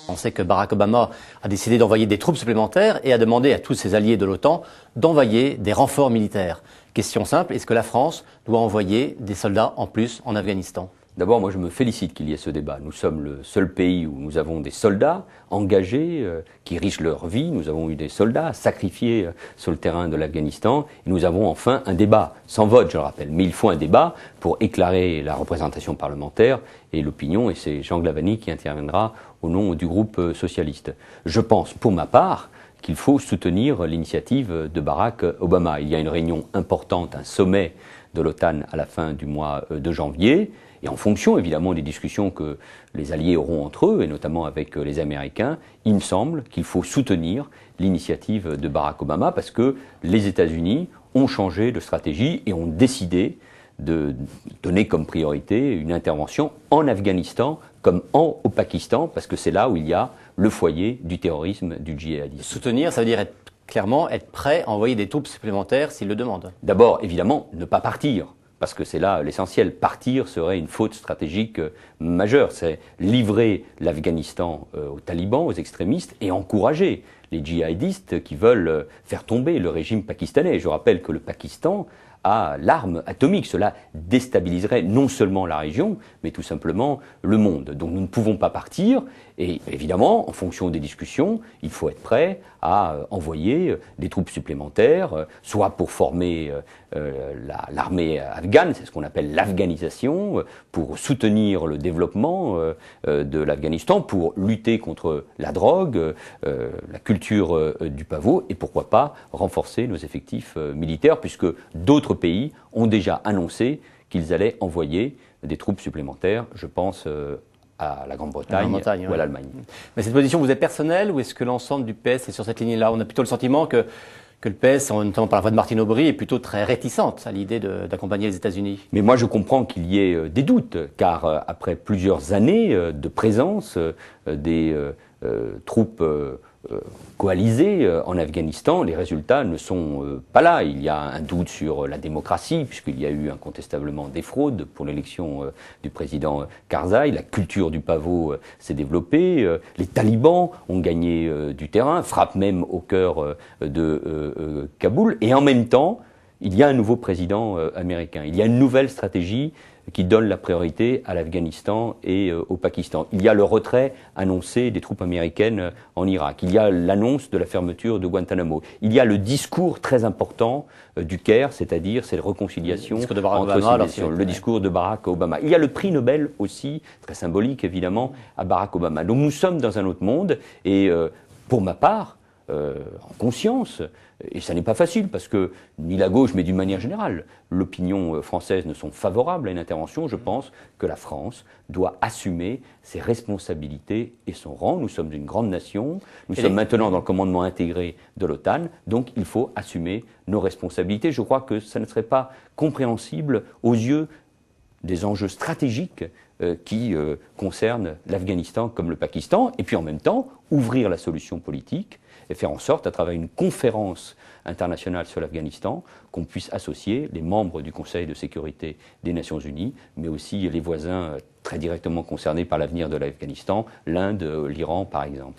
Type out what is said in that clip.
On sait que Barack Obama a décidé d'envoyer des troupes supplémentaires et a demandé à tous ses alliés de l'OTAN d'envoyer des renforts militaires. Question simple, est-ce que la France doit envoyer des soldats en plus en Afghanistan ? D'abord, moi je me félicite qu'il y ait ce débat. Nous sommes le seul pays où nous avons des soldats engagés, qui risquent leur vie. Nous avons eu des soldats sacrifiés sur le terrain de l'Afghanistan. Et nous avons enfin un débat, sans vote je le rappelle. Mais il faut un débat pour éclairer la représentation parlementaire et l'opinion. Et c'est Jean Glavany qui interviendra au nom du groupe socialiste. Je pense, pour ma part, qu'il faut soutenir l'initiative de Barack Obama. Il y a une réunion importante, un sommet de l'OTAN à la fin du mois de janvier. Et en fonction, évidemment, des discussions que les alliés auront entre eux, et notamment avec les Américains, il me semble qu'il faut soutenir l'initiative de Barack Obama parce que les États-Unis ont changé de stratégie et ont décidé de donner comme priorité une intervention en Afghanistan comme au Pakistan, parce que c'est là où il y a le foyer du terrorisme, du djihadisme. Soutenir, ça veut dire clairement être prêt à envoyer des troupes supplémentaires s'ils le demandent. D'abord, évidemment, ne pas partir. Parce que c'est là l'essentiel. Partir serait une faute stratégique majeure. C'est livrer l'Afghanistan aux talibans, aux extrémistes, et encourager les djihadistes qui veulent faire tomber le régime pakistanais. Je rappelle que le Pakistan a l'arme atomique. Cela déstabiliserait non seulement la région, mais tout simplement le monde. Donc nous ne pouvons pas partir. Et évidemment, en fonction des discussions, il faut être prêt à envoyer des troupes supplémentaires, soit pour former l'armée afghane, c'est ce qu'on appelle l'afghanisation, pour soutenir le développement de l'Afghanistan, pour lutter contre la drogue, la culture du pavot, et pourquoi pas renforcer nos effectifs militaires, puisque d'autres pays ont déjà annoncé qu'ils allaient envoyer des troupes supplémentaires, je pense à la Grande-Bretagne ou à l'Allemagne. Mais cette position vous est personnelle ou est-ce que l'ensemble du PS est sur cette ligne-là? On a plutôt le sentiment que le PS, notamment par la voix de Martine Aubry, est plutôt très réticente à l'idée d'accompagner les États-Unis. Mais moi je comprends qu'il y ait des doutes, car après plusieurs années de présence des troupes coalisées en Afghanistan, les résultats ne sont pas là. Il y a un doute sur la démocratie, puisqu'il y a eu incontestablement des fraudes pour l'élection du président Karzai. La culture du pavot s'est développée. Les talibans ont gagné du terrain, frappent même au cœur de Kaboul. Et en même temps, il y a un nouveau président américain. Il y a une nouvelle stratégie qui donne la priorité à l'Afghanistan et au Pakistan. Il y a le retrait annoncé des troupes américaines en Irak. Il y a l'annonce de la fermeture de Guantanamo. Il y a le discours très important du Caire, c'est-à-dire cette réconciliation entre civilisations, le discours de Barack Obama. Il y a le prix Nobel aussi, très symbolique évidemment, à Barack Obama. Donc nous sommes dans un autre monde et pour ma part, en conscience, et ça n'est pas facile parce que ni la gauche, mais d'une manière générale, l'opinion française ne sont favorables à une intervention. Je pense que la France doit assumer ses responsabilités et son rang. Nous sommes une grande nation, nous sommes maintenant dans le commandement intégré de l'OTAN, donc il faut assumer nos responsabilités. Je crois que ça ne serait pas compréhensible aux yeux des enjeux stratégiques qui concernent l'Afghanistan comme le Pakistan, et puis en même temps ouvrir la solution politique et faire en sorte, à travers une conférence internationale sur l'Afghanistan, qu'on puisse associer les membres du Conseil de sécurité des Nations Unies, mais aussi les voisins très directement concernés par l'avenir de l'Afghanistan, l'Inde, l'Iran par exemple.